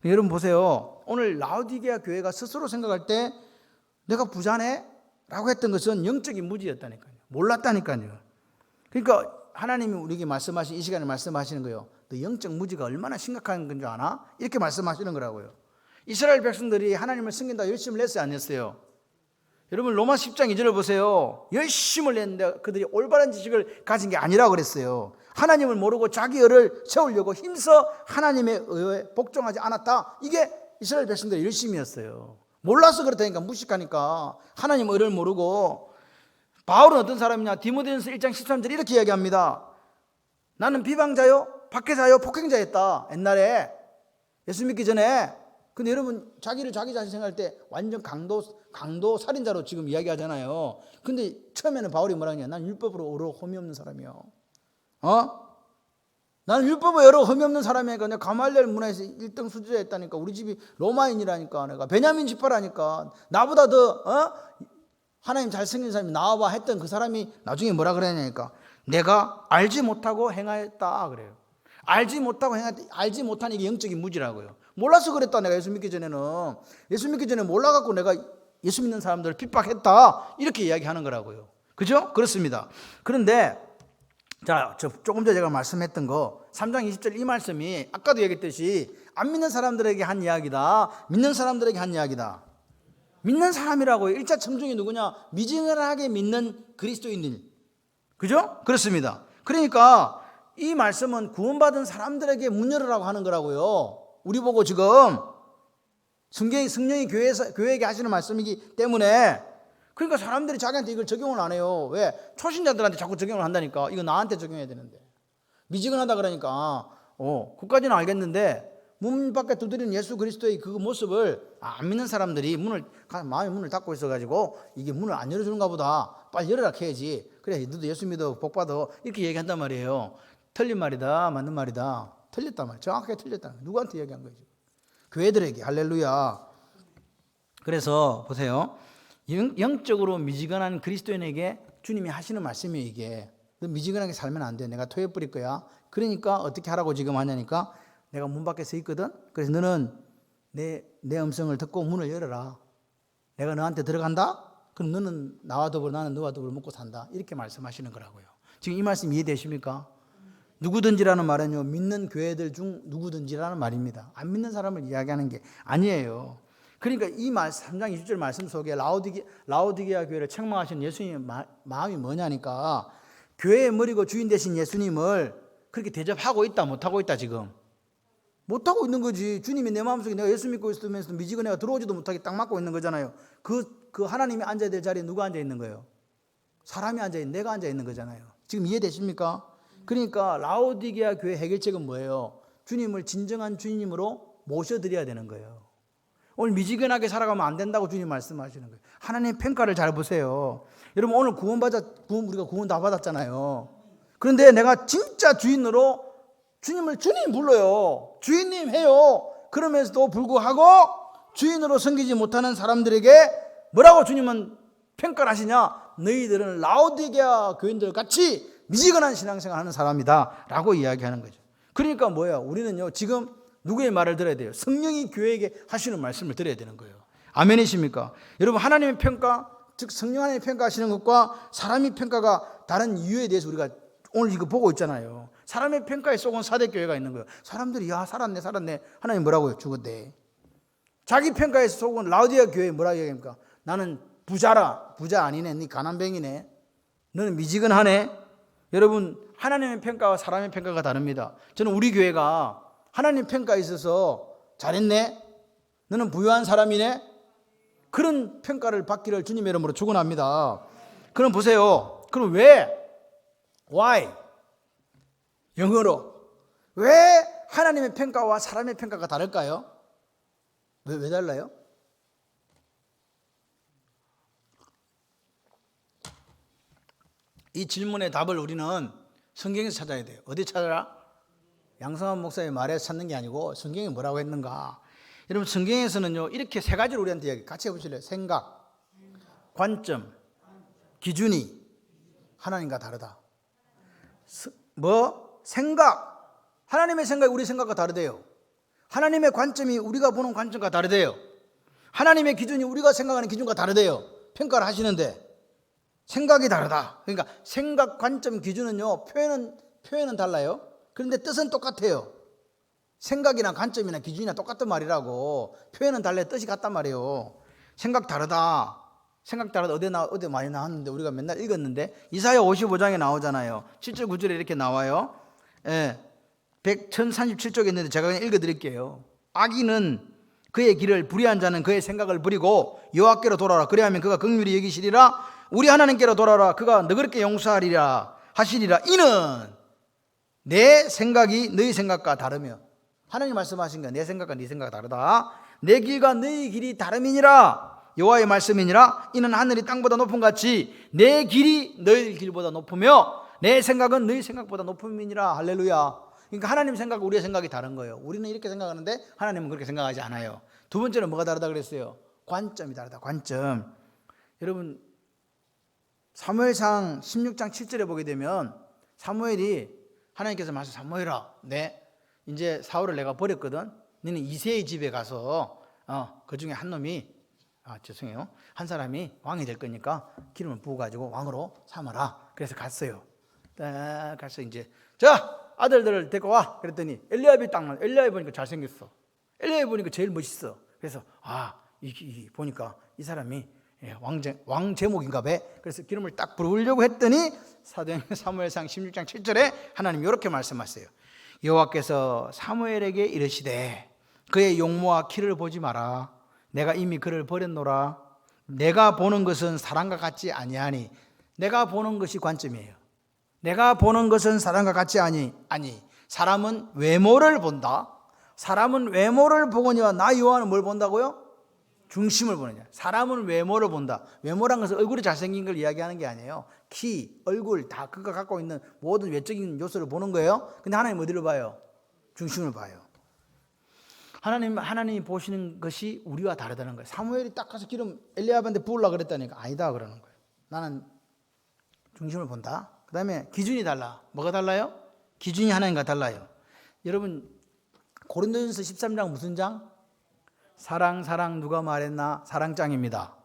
여러분 보세요. 오늘 라오디게아 교회가 스스로 생각할 때 내가 부자네? 라고 했던 것은 영적인 무지였다니까요. 몰랐다니까요. 그러니까 하나님이 우리에게 말씀하신 이 시간에 말씀하시는 거예요. 너 영적 무지가 얼마나 심각한 건 줄 아나? 이렇게 말씀하시는 거라고요. 이스라엘 백성들이 하나님을 섬긴다고 열심을 냈어요, 안 냈어요? 여러분 로마 10장 2절을 보세요. 열심을 냈는데 그들이 올바른 지식을 가진 게 아니라고 그랬어요. 하나님을 모르고 자기 의를 세우려고 힘써 하나님의 의에 복종하지 않았다. 이게 이스라엘 백성들의 열심이었어요. 몰라서 그렇다니까, 무식하니까. 하나님 의를 모르고. 바울은 어떤 사람이냐? 디모데전서 1장 13절 이렇게 이야기합니다. 나는 비방자요, 박해자요, 폭행자였다. 옛날에 예수 믿기 전에. 근데 여러분 자기 자신 생각할 때 완전 강도 살인자로 지금 이야기하잖아요. 근데 처음에는 바울이 뭐라 하냐? 난 율법으로 어려 험이 없는 사람이요. 나는 율법으로 여러 험이 없는 사람이니까 내가 가말리엘 문화에서 1등 수지자였다니까. 우리 집이 로마인이라니까. 내가 베냐민 지파라니까. 나보다 더 하나님 잘생긴 사람이 나와봐 했던 그 사람이 나중에 뭐라 그러냐니까. 내가 알지 못하고 행하였다 그래요. 알지 못하는 게 영적인 무지라고요. 몰라서 그랬다. 내가 예수 믿기 전에 몰라갖고 내가 예수 믿는 사람들을 핍박했다 이렇게 이야기하는 거라고요. 그죠? 그렇습니다. 그런데 자, 조금 전에 제가 말씀했던 거 3장 20절 이 말씀이 아까도 얘기했듯이 안 믿는 사람들에게 한 이야기다, 믿는 사람들에게 한 이야기다. 믿는 사람이라고요. 1차 청중이 누구냐? 미지근하게 믿는 그리스도인들. 그죠? 그렇습니다. 그러니까 이 말씀은 구원받은 사람들에게 문 열으라고 하는 거라고요. 우리 보고 지금 성령이 교회에게 하시는 말씀이기 때문에. 그러니까 사람들이 자기한테 이걸 적용을 안 해요. 왜? 초신자들한테 자꾸 적용을 한다니까. 이거 나한테 적용해야 되는데. 미지근하다 그러니까 그까지는 알겠는데 문 밖에 두드리는 예수 그리스도의 그 모습을 안 믿는 사람들이 마음의 문을 닫고 있어가지고 이게 문을 안 열어주는가 보다. 빨리 열어라 해야지. 그래 너도 예수 믿어 복 받아 이렇게 얘기한단 말이에요. 틀린 말이다 맞는 말이다. 틀렸단 말이야. 정확하게 틀렸다. 누구한테 얘기한 거지? 교회들에게. 할렐루야. 그래서 보세요. 영적으로 미지근한 그리스도인에게 주님이 하시는 말씀이에요. 이게 너 미지근하게 살면 안 돼. 내가 토해 뿌릴 거야. 그러니까 어떻게 하라고 지금 하냐니까 내가 문 밖에 서 있거든. 그래서 너는 내 음성을 듣고 문을 열어라. 내가 너한테 들어간다. 그럼 너는 나와 더불어 나는 너와 더불어 먹고 산다. 이렇게 말씀하시는 거라고요. 지금 이 말씀 이해되십니까? 누구든지라는 말은요, 믿는 교회들 중 누구든지라는 말입니다. 안 믿는 사람을 이야기하는 게 아니에요. 그러니까 이 3장 20절 말씀 속에 라오디게아 교회를 책망하신 예수님의 마음이 뭐냐니까 교회의 머리고 주인 되신 예수님을 그렇게 대접하고 있다 못하고 있다. 지금 못하고 있는 거지. 주님이 내 마음속에 내가 예수 믿고 있으면서 미지근해가 들어오지도 못하게 딱 막고 있는 거잖아요. 그 하나님이 앉아야 될 자리에 누가 앉아 있는 거예요? 사람이 앉아 있는, 내가 앉아 있는 거잖아요. 지금 이해되십니까? 그러니까 라오디게아 교회 해결책은 뭐예요? 주님을 진정한 주님으로 모셔드려야 되는 거예요. 오늘 미지근하게 살아가면 안 된다고 주님 말씀하시는 거예요. 하나님 평가를 잘 보세요. 여러분 오늘 우리가 구원 다 받았잖아요. 그런데 내가 진짜 주인으로 주님을 주님 불러요. 주인님 해요. 그러면서도 불구하고 주인으로 섬기지 못하는 사람들에게 뭐라고 주님은 평가를 하시냐? 너희들은 라오디게아 교인들 같이 미지근한 신앙생활 하는 사람이다 라고 이야기하는 거죠. 그러니까 뭐야? 우리는요 지금 누구의 말을 들어야 돼요? 성령이 교회에게 하시는 말씀을 들어야 되는 거예요. 아멘이십니까? 여러분 하나님의 평가, 즉 성령 하나님이 평가하시는 것과 사람의 평가가 다른 이유에 대해서 우리가 오늘 이거 보고 있잖아요. 사람의 평가에 속은 사대교회가 있는 거예요. 사람들이 야 살았네 하나님 뭐라고요? 죽었대. 자기 평가에 속은 라오디게아 교회에 뭐라고 얘기합니까? 나는 부자라. 부자 아니네. 네 가난뱅이네. 너는 미지근하네. 여러분 하나님의 평가와 사람의 평가가 다릅니다. 저는 우리 교회가 하나님 평가에 있어서 잘했네. 너는 부유한 사람이네. 그런 평가를 받기를 주님의 이름으로 축원합니다. 그럼 보세요. 그럼 왜? Why? 영어로 왜 하나님의 평가와 사람의 평가가 다를까요? 왜 달라요? 이 질문의 답을 우리는 성경에서 찾아야 돼요. 어디 찾아라? 양성환 목사의 말에서 찾는 게 아니고 성경이 뭐라고 했는가. 여러분 성경에서는요 이렇게 세 가지를 우리한테 이야기 같이 해보실래요? 생각, 관점, 기준이 하나님과 다르다. 생각, 하나님의 생각이 우리 생각과 다르대요. 하나님의 관점이 우리가 보는 관점과 다르대요. 하나님의 기준이 우리가 생각하는 기준과 다르대요. 평가를 하시는데 생각이 다르다. 그러니까 생각, 관점, 기준은요 표현은 달라요. 그런데 뜻은 똑같아요. 생각이나 관점이나 기준이나 똑같은 말이라고. 표현은 달래 뜻이 같단 말이에요. 생각 다르다. 어디 많이 나왔는데 우리가 맨날 읽었는데 이사야 55장에 나오잖아요. 7절 9절에 이렇게 나와요. 1037쪽에 있는데 제가 그냥 읽어드릴게요. 악인은 그의 길을 불의한 자는 그의 생각을 버리고 여호와께로 돌아라. 그리하면 그가 긍휼히 여기시리라. 우리 하나님께로 돌아라. 그가 너그럽게 용서하리라 하시리라. 이는 내 생각이 너희 생각과 다르며. 하나님 말씀하신 거야. 내 생각과 네 생각과 다르다. 내 길과 너희 길이 다름이니라. 여호와의 말씀이니라. 이는 하늘이 땅보다 높은 같이 내 길이 너희 길보다 높으며 내 생각은 너희 생각보다 높음이니라. 할렐루야. 그러니까 하나님 생각과 우리의 생각이 다른 거예요. 우리는 이렇게 생각하는데 하나님은 그렇게 생각하지 않아요. 두 번째는 뭐가 다르다 그랬어요? 관점이 다르다. 관점. 여러분 사무엘상 16장 7절에 보게 되면 사무엘이 하나님께서 말씀 사무엘아, 이제 사울을 내가 버렸거든. 너는 이새의 집에 가서 그 중에 한 놈이 죄송해요. 한 사람이 왕이 될 거니까 기름을 부어가지고 왕으로 삼아라. 그래서 갔어요. 딱 가서 이제 자 아들들을 데리고 와. 그랬더니 엘리압이 딱 나와. 엘리압이 보니까 잘생겼어. 엘리압이 보니까 제일 멋있어. 그래서 보니까 이 사람이 왕 제목인가 봐. 그래서 기름을 딱 부으려고 했더니 사무엘상 16장 7절에 하나님이 이렇게 말씀하세요. 여호와께서 사무엘에게 이르시되 그의 용모와 키를 보지 마라. 내가 이미 그를 버렸노라. 내가 보는 것은 사람과 같지 아니하니. 내가 보는 것이 관점이에요. 내가 보는 것은 사람과 같지 아니. 사람은 외모를 본다. 사람은 외모를 보거니와 나 요한은 뭘 본다고요? 중심을 보느냐. 사람은 외모를 본다. 외모란 것은 얼굴이 잘생긴 걸 이야기하는 게 아니에요. 키, 얼굴 다 그가 갖고 있는 모든 외적인 요소를 보는 거예요. 근데 하나님 어디를 봐요? 중심을 봐요. 하나님이 보시는 것이 우리와 다르다는 거예요. 사무엘이 딱 가서 기름 엘리압한테 부으려고 그랬다니까 아니다 그러는 거예요. 나는 중심을 본다. 그 다음에 기준이 달라. 뭐가 달라요? 기준이 하나님과 달라요. 여러분 고린도전서 13장 무슨 장? 사랑 누가 말했나? 사랑장입니다.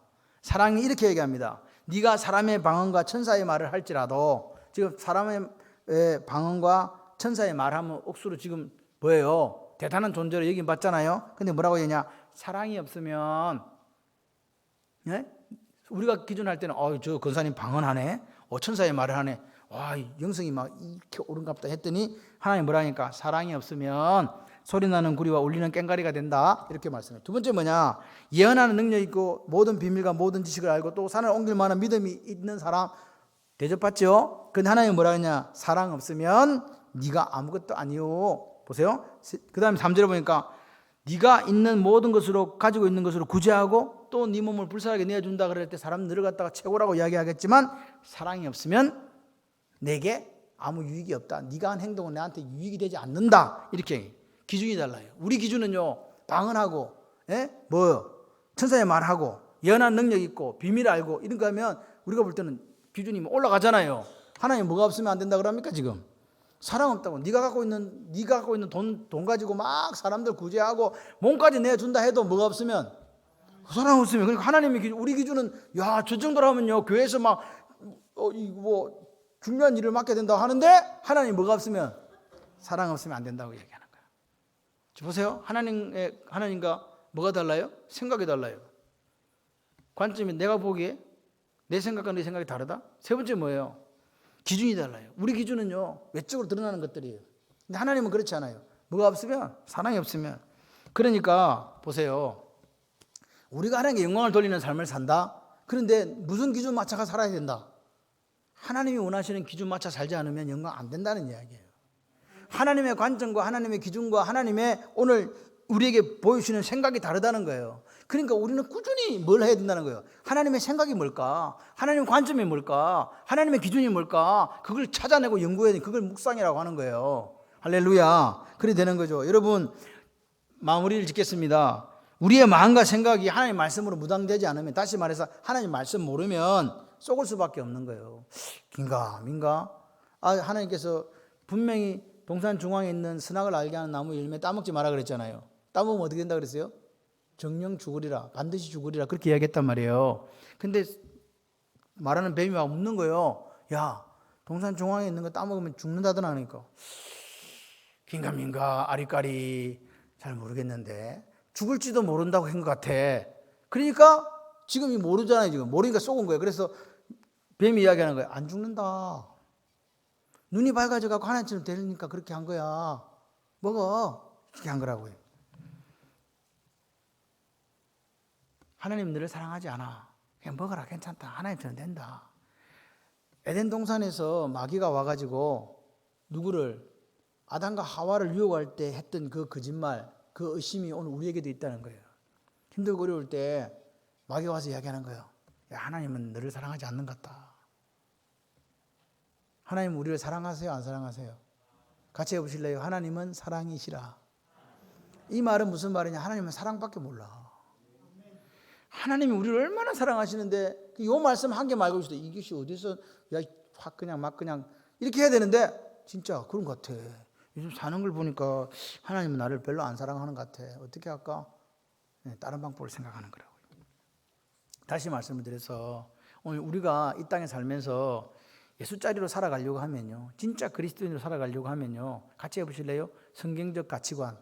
사랑이 이렇게 얘기합니다. 네가 사람의 방언과 천사의 말을 할지라도 지금 사람의 방언과 천사의 말하면 억수로 지금 뭐예요? 대단한 존재로 여긴 받잖아요. 근데 뭐라고 얘기하냐? 사랑이 없으면 우리가 기준할 때는 저 권사님 방언하네. 천사의 말을 하네. 와, 영성이 막 이렇게 오른갑다 했더니 하나님 뭐라니까? 사랑이 없으면 소리나는 구리와 울리는 꽹과리가 된다. 이렇게 말씀해요. 두 번째 뭐냐? 예언하는 능력이 있고 모든 비밀과 모든 지식을 알고 또 산을 옮길 만한 믿음이 있는 사람 대접받죠? 근데 하나님은 뭐라 했냐? 사랑 없으면 네가 아무것도 아니요. 보세요. 그 다음에 3절에 보니까 네가 있는 모든 것으로 가지고 있는 것으로 구제하고 또 네 몸을 불쌍하게 내어준다 그럴 때 사람 들어갔다가 최고라고 이야기하겠지만 사랑이 없으면 내게 아무 유익이 없다. 네가 한 행동은 나한테 유익이 되지 않는다. 이렇게 기준이 달라요. 우리 기준은요 방언하고 천사의 말하고 예언한 능력 있고 비밀 알고 이런 거 하면 우리가 볼 때는 기준이 올라가잖아요. 하나님 뭐가 없으면 안 된다 그럽니까 지금? 사랑 없다고. 네가 갖고 있는 돈 가지고 막 사람들 구제하고 몸까지 내준다 해도 뭐가 없으면 사랑 없으면. 그러니까 하나님의 우리 기준은 저 정도로 하면요 교회에서 막 중요한 일을 맡게 된다고 하는데 하나님 뭐가 없으면 사랑 없으면 안 된다고 얘기하는 거예요. 보세요. 하나님과 뭐가 달라요? 생각이 달라요. 관점이 내가 보기에 내 생각과 내 생각이 다르다. 세 번째 뭐예요? 기준이 달라요. 우리 기준은요 외적으로 드러나는 것들이에요. 근데 하나님은 그렇지 않아요. 뭐가 없으면 사랑이 없으면. 그러니까 보세요. 우리가 하나님께 영광을 돌리는 삶을 산다? 그런데 무슨 기준 맞춰가 살아야 된다? 하나님이 원하시는 기준 맞춰 살지 않으면 영광 안 된다는 이야기예요. 하나님의 관점과 하나님의 기준과 하나님의 오늘 우리에게 보여주시는 생각이 다르다는 거예요. 그러니까 우리는 꾸준히 뭘 해야 된다는 거예요. 하나님의 생각이 뭘까? 하나님의 관점이 뭘까? 하나님의 기준이 뭘까? 그걸 찾아내고 연구해야 돼. 그걸 묵상이라고 하는 거예요. 할렐루야. 그래 되는 거죠. 여러분, 마무리를 짓겠습니다. 우리의 마음과 생각이 하나님 말씀으로 무당되지 않으면, 다시 말해서 하나님 말씀 모르면 속을 수밖에 없는 거예요. 민가? 하나님께서 분명히 동산 중앙에 있는 선악을 알게 하는 나무 열매 따먹지 마라 그랬잖아요. 따먹으면 어떻게 된다 그랬어요? 정령 죽으리라, 반드시 죽으리라, 그렇게 이야기했단 말이에요. 근데 말하는 뱀이 막 묻는 거예요. 야, 동산 중앙에 있는 거 따먹으면 죽는다더나 하니까 민가 아리까리 잘 모르겠는데 죽을지도 모른다고 한 것 같아. 그러니까 지금 모르잖아요. 지금 모르니까 속은 거예요. 그래서 뱀이 이야기하는 거예요. 안 죽는다. 눈이 밝아져 갖고 하나님처럼 되니까 그렇게 한 거야. 먹어. 이렇게 한 거라고요. 하나님 너를 사랑하지 않아. 그냥 먹어라. 괜찮다. 하나님처럼 된다. 에덴 동산에서 마귀가 와가지고 누구를, 아담과 하와를 유혹할 때 했던 그 거짓말, 그 의심이 오늘 우리에게도 있다는 거예요. 힘들고 어려울 때 마귀가 와서 이야기하는 거예요. 야, 하나님은 너를 사랑하지 않는 것 같다. 하나님은 우리를 사랑하세요? 안 사랑하세요? 같이 해보실래요? 하나님은 사랑이시라. 이 말은 무슨 말이냐? 하나님은 사랑밖에 몰라. 하나님이 우리를 얼마나 사랑하시는데 이 말씀 한 개 말고 있어도 이것이 어디서 확 그냥 막 그냥 이렇게 해야 되는데 진짜 그런 것 같아. 요즘 사는 걸 보니까 하나님은 나를 별로 안 사랑하는 것 같아. 어떻게 할까? 다른 방법을 생각하는 거라고요. 다시 말씀을 드려서 오늘 우리가 이 땅에 살면서 예수짜리로 살아가려고 하면요, 진짜 그리스도인으로 살아가려고 하면요, 같이 해보실래요? 성경적 가치관.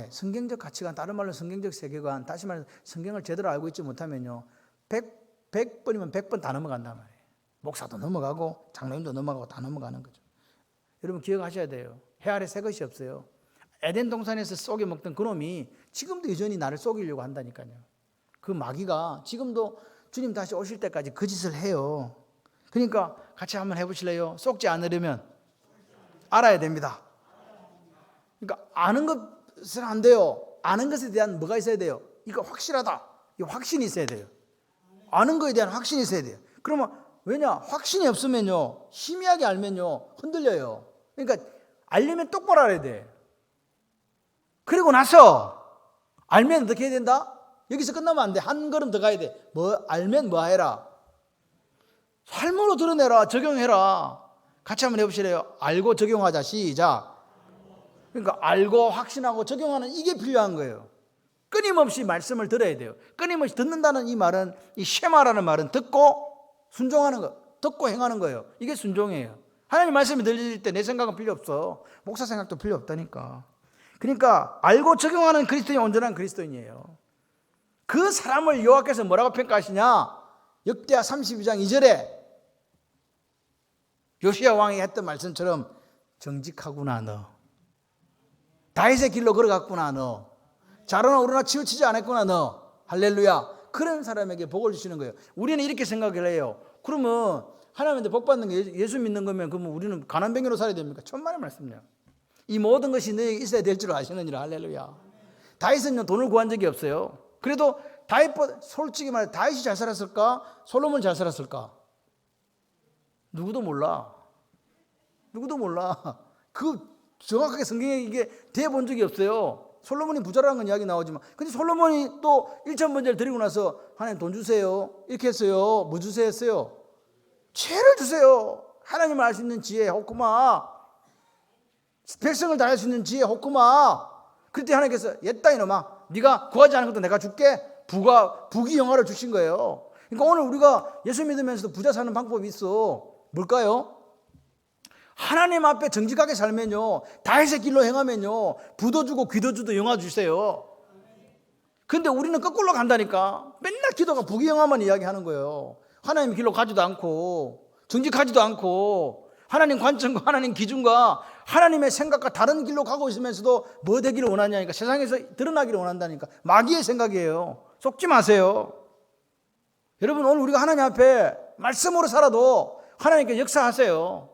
성경적 가치관, 다른 말로 성경적 세계관, 다시 말해서 성경을 제대로 알고 있지 못하면요, 100번이면 100번 다 넘어간단 말이에요. 목사도 넘어가고 장로님도 넘어가고 다 넘어가는 거죠. 여러분 기억하셔야 돼요. 해 아래 새 것이 없어요. 에덴 동산에서 속여 먹던 그놈이 지금도 여전히 나를 속이려고 한다니까요. 그 마귀가 지금도 주님 다시 오실 때까지 그 짓을 해요. 그러니까 같이 한번 해보실래요? 속지 않으려면 알아야 됩니다. 그러니까 아는 것은 안 돼요. 아는 것에 대한 뭐가 있어야 돼요? 이거 확실하다. 이 확신이 있어야 돼요. 아는 것에 대한 확신이 있어야 돼요. 그러면 왜냐? 확신이 없으면요, 희미하게 알면요, 흔들려요. 그러니까 알려면 똑바로 알아야 돼. 그리고 나서 알면 어떻게 해야 된다? 여기서 끝나면 안 돼. 한 걸음 더 가야 돼. 알면 뭐 해라? 삶으로 드러내라. 적용해라. 같이 한번 해보시래요. 알고 적용하자. 시작. 그러니까 알고 확신하고 적용하는 이게 필요한 거예요. 끊임없이 말씀을 들어야 돼요. 끊임없이 듣는다는 이 말은, 이 쉐마라는 말은 듣고 순종하는 거, 듣고 행하는 거예요. 이게 순종이에요. 하나님 말씀이 들릴 때 내 생각은 필요 없어. 목사 생각도 필요 없다니까. 그러니까 알고 적용하는 그리스도인이 온전한 그리스도인이에요. 그 사람을 여호와께서 뭐라고 평가하시냐? 역대하 32장 2절에 요시야 왕이 했던 말씀처럼 정직하구나 너. 다윗의 길로 걸어갔구나 너. 자로나 우러나 치우치지 않았구나 너. 할렐루야. 그런 사람에게 복을 주시는 거예요. 우리는 이렇게 생각을 해요. 그러면 하나님한테 복 받는 게 예수 믿는 거면 그러면 우리는 가난뱅이로 살아야 됩니까? 천만의 말씀이에요. 이 모든 것이 너에게 있어야 될 줄 아시느니라. 할렐루야. 다윗은 돈을 구한 적이 없어요. 그래도 다윗보다, 솔직히 말해 다윗이 잘 살았을까? 솔로몬이 잘 살았을까? 누구도 몰라. 그 정확하게 성경에 이게 대본 적이 없어요. 솔로몬이 부자라는 건 이야기 나오지만, 근데 솔로몬이 또 1,000번제를 드리고 나서 하나님 돈 주세요 이렇게 했어요. 뭐 주세요 했어요? 죄를 주세요. 하나님을 알 수 있는 지혜 호쿠마, 백성을 다 할 수 있는 지혜 호쿠마. 그때 하나님께서 옛다 이놈아, 네가 구하지 않은 것도 내가 줄게. 부귀 영화를 주신 거예요. 그러니까 오늘 우리가 예수 믿으면서도 부자 사는 방법이 있어. 뭘까요? 하나님 앞에 정직하게 살면요, 다윗의 길로 행하면요, 부도 주고 귀도 주도 영화 주세요. 근데 우리는 거꾸로 간다니까. 맨날 기도가 부귀 영화만 이야기하는 거예요. 하나님 길로 가지도 않고 정직하지도 않고 하나님 관점과 하나님 기준과 하나님의 생각과 다른 길로 가고 있으면서도 뭐 되기를 원하냐니까, 세상에서 드러나기를 원한다니까. 마귀의 생각이에요. 속지 마세요. 여러분, 오늘 우리가 하나님 앞에 말씀으로 살아도 하나님께 역사하세요.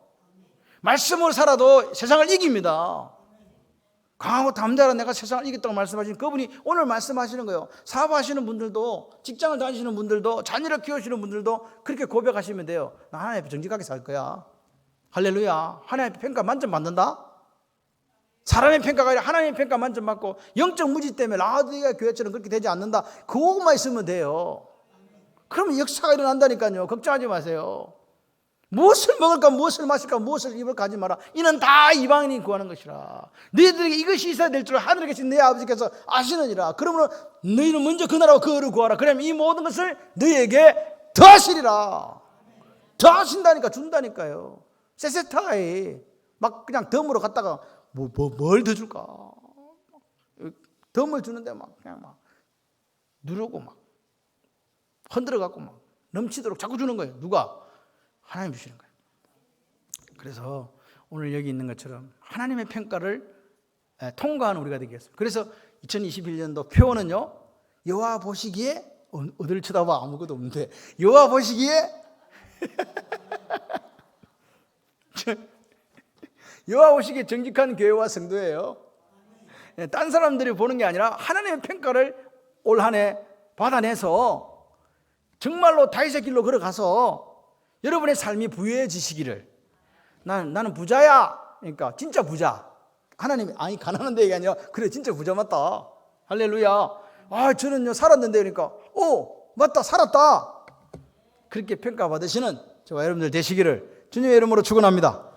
말씀으로 살아도 세상을 이깁니다. 강하고 담대한 내가 세상을 이겼다고 말씀하시는 그분이 오늘 말씀하시는 거예요. 사업하시는 분들도, 직장을 다니시는 분들도, 자녀를 키우시는 분들도 그렇게 고백하시면 돼요. 나 하나님 앞에 정직하게 살 거야. 할렐루야. 하나님 앞에 평가 만점 받는다? 사람의 평가가 아니라 하나님의 평가 만점 받고 영적 무지 때문에 라오디게아 교회처럼 그렇게 되지 않는다. 그것만 있으면 돼요. 그러면 역사가 일어난다니까요. 걱정하지 마세요. 무엇을 먹을까, 무엇을 마실까, 무엇을 입을까 하지 마라. 이는 다 이방인이 구하는 것이라. 너희들에게 이것이 있어야 될 줄 하늘에 계신 내 아버지께서 아시느니라. 그러므로 너희는 먼저 그 나라와 그 의를 구하라. 그러면 이 모든 것을 너희에게 더하시리라. 더하신다니까, 준다니까요. 세세타이 막 그냥 덤으로 갔다가 뭘 더 줄까? 덤을 주는데 막 그냥 막 누르고 막 흔들어 갖고 막 넘치도록 자꾸 주는 거예요. 누가? 하나님 주시는 거예요. 그래서 오늘 여기 있는 것처럼 하나님의 평가를 통과하는 우리가 되겠습니다. 그래서 2021년도 표어는요, 여호와 보시기에, 어디를 쳐다봐, 아무것도 없는데, 여호와 보시기에 여호와 보시기에 정직한 교회와 성도예요. 딴 사람들이 보는 게 아니라 하나님의 평가를 올 한 해 받아내서 정말로 다윗의 길로 걸어가서 여러분의 삶이 부유해지시기를. 나는 부자야. 그러니까 진짜 부자. 하나님이 아니 가난한 데 얘기 아니라 그래 진짜 부자 맞다. 할렐루야. 아 저는요 살았는데 그러니까 맞다 살았다. 그렇게 평가받으시는 저와 여러분들 되시기를 주님의 이름으로 축원합니다.